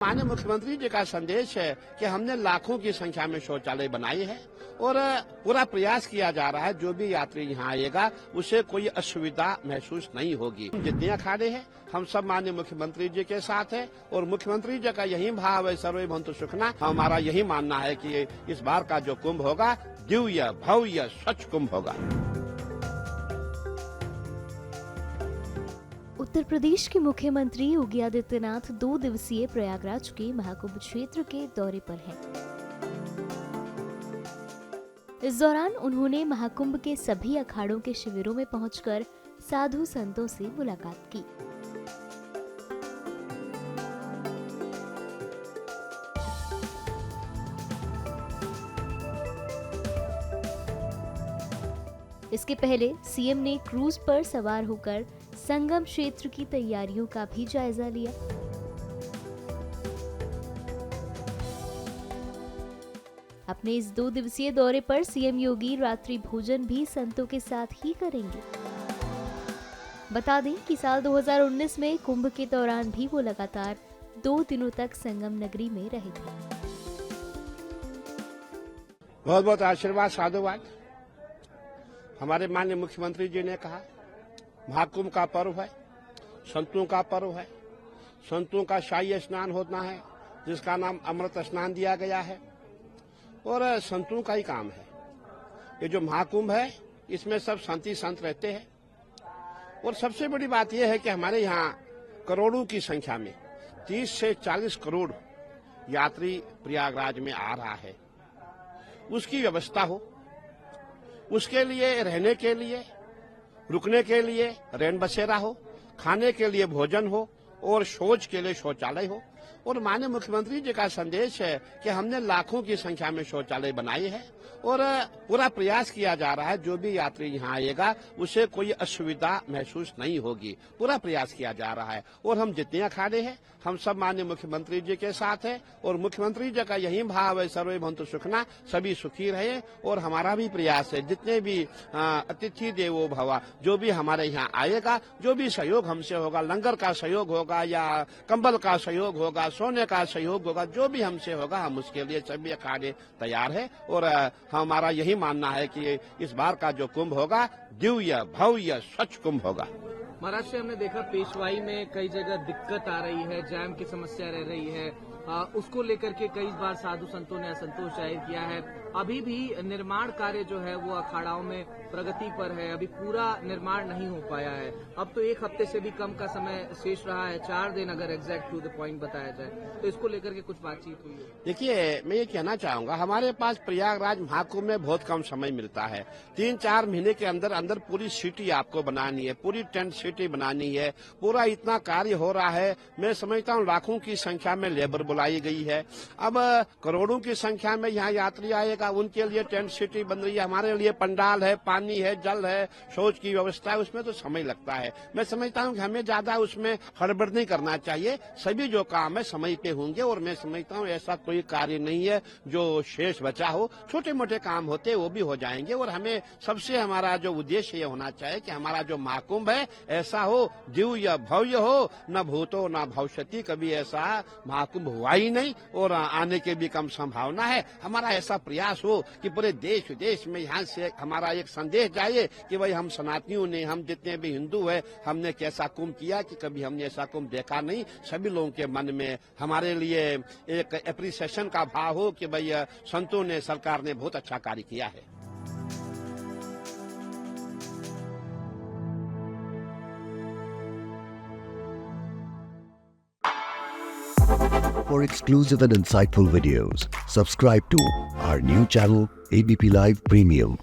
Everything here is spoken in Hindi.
माननीय मुख्यमंत्री जी का संदेश है कि हमने लाखों की संख्या में शौचालय बनाए हैं और पूरा प्रयास किया जा रहा है जो भी यात्री यहाँ आएगा उसे कोई असुविधा महसूस नहीं होगी। जितने अखाड़े हैं हम सब माननीय मुख्यमंत्री जी के साथ हैं और मुख्यमंत्री जी का यही भाव है सर्वे भवन्तु सुखिनः। हमारा यही मानना है कि इस बार का जो कुंभ होगा दिव्य भव्य स्वच्छ कुंभ होगा। उत्तर प्रदेश के मुख्यमंत्री योगी आदित्यनाथ 2 दिवसीय प्रयागराज के महाकुंभ क्षेत्र के दौरे पर हैं। इस दौरान उन्होंने महाकुंभ के सभी अखाड़ों के शिविरों में पहुंचकर साधु संतों से मुलाकात की। इसके पहले सीएम ने क्रूज पर सवार होकर संगम क्षेत्र की तैयारियों का भी जायजा लिया। अपने इस 2 दिवसीय दौरे पर सीएम योगी रात्रि भोजन भी संतों के साथ ही करेंगे। बता दें कि साल 2019 में कुंभ के दौरान भी वो लगातार 2 दिनों तक संगम नगरी में रहे थे। बहुत बहुत आशीर्वाद साधुवाद। हमारे माननीय मुख्यमंत्री जी ने कहा महाकुंभ का पर्व है, संतों का पर्व है, संतों का शाही स्नान होना है जिसका नाम अमृत स्नान दिया गया है और संतों का ही काम है। ये जो महाकुंभ है इसमें सब संत ही संत रहते हैं और सबसे बड़ी बात यह है कि हमारे यहाँ करोड़ों की संख्या में 30 से 40 करोड़ यात्री प्रयागराज में आ रहा है। उसकी व्यवस्था हो, उसके लिए रहने के लिए, रुकने के लिए रैन बसेरा हो, खाने के लिए भोजन हो और शौच के लिए शौचालय हो। और माननीय मुख्यमंत्री जी का संदेश है कि हमने लाखों की संख्या में शौचालय बनाए हैं और पूरा प्रयास किया जा रहा है जो भी यात्री यहाँ आएगा उसे कोई असुविधा महसूस नहीं होगी। पूरा प्रयास किया जा रहा है और हम जितने अखाड़े हैं हम सब माननीय मुख्यमंत्री जी के साथ हैं और मुख्यमंत्री जी का यही भाव है सर्वे भवन्तु सुखिनः, सभी सुखी रहे। और हमारा भी प्रयास है जितने भी अतिथि देवो भव, जो भी हमारे यहाँ आएगा, जो भी सहयोग हमसे होगा, लंगर का सहयोग होगा या कंबल का सहयोग होगा, सोने का सहयोग होगा, जो भी हमसे होगा हम उसके लिए सभी अखाड़े तैयार है। और हमारा यही मानना है कि इस बार का जो कुंभ होगा दिव्य भव्य स्वच्छ कुंभ होगा। महाराष्ट्र में हमने देखा पेशवाई में कई जगह दिक्कत आ रही है, जैम की समस्या रह रही है, उसको लेकर के कई बार साधु संतों ने असंतोष जाहिर किया है। अभी भी निर्माण कार्य जो है वो अखाड़ाओं में प्रगति पर है, अभी पूरा निर्माण नहीं हो पाया है। अब तो 1 हफ्ते से भी कम का समय शेष रहा है, 4 दिन अगर एग्जैक्ट टू द पॉइंट बताया जाए तो इसको लेकर के कुछ बातचीत हुई है। देखिए मैं ये कहना चाहूंगा हमारे पास प्रयागराज महाकुंभ में बहुत कम समय मिलता है। 3-4 महीने के अंदर अंदर पूरी सिटी आपको बनानी है, पूरी टेंट सिटी बनानी है, पूरा इतना कार्य हो रहा है। मैं समझता हूँ लाखों की संख्या में लेबर बुलाई गई है। अब करोड़ों की संख्या में यहाँ यात्री आएगा, उनके लिए टेंट सिटी बन रही है, हमारे लिए पंडाल है, पानी है, जल है, शौच की व्यवस्था है, उसमें तो समय लगता है। मैं समझता हूँ कि हमें ज्यादा उसमें हड़बड़ नहीं करना चाहिए, सभी जो काम है समय पे होंगे और मैं समझता हूँ ऐसा कोई कार्य नहीं है जो शेष बचा हो। छोटे मोटे काम होते वो भी हो जाएंगे और हमें सबसे हमारा जो उद्देश्य ये होना चाहिए कि हमारा जो महाकुंभ है ऐसा हो दिव्य भव्य हो, न भूतो न भविष्यति। कभी ऐसा महाकुंभ हुआ ही नहीं और आने के भी कम संभावना है। हमारा ऐसा प्रयास हो कि पूरे देश विदेश में यहाँ से हमारा एक संदेश जाए कि भाई हम सनातनियों ने, हम जितने भी हिंदू है, हमने कैसा कुंभ किया कि कभी हमने ऐसा कुंभ देखा नहीं। सभी लोगों के मन में हमारे लिए एक एप्रिसिएशन का भाव हो कि भाई संतों ने, सरकार ने बहुत अच्छा कार्य किया है। For exclusive and insightful videos, subscribe to our new channel ABP Live Premium.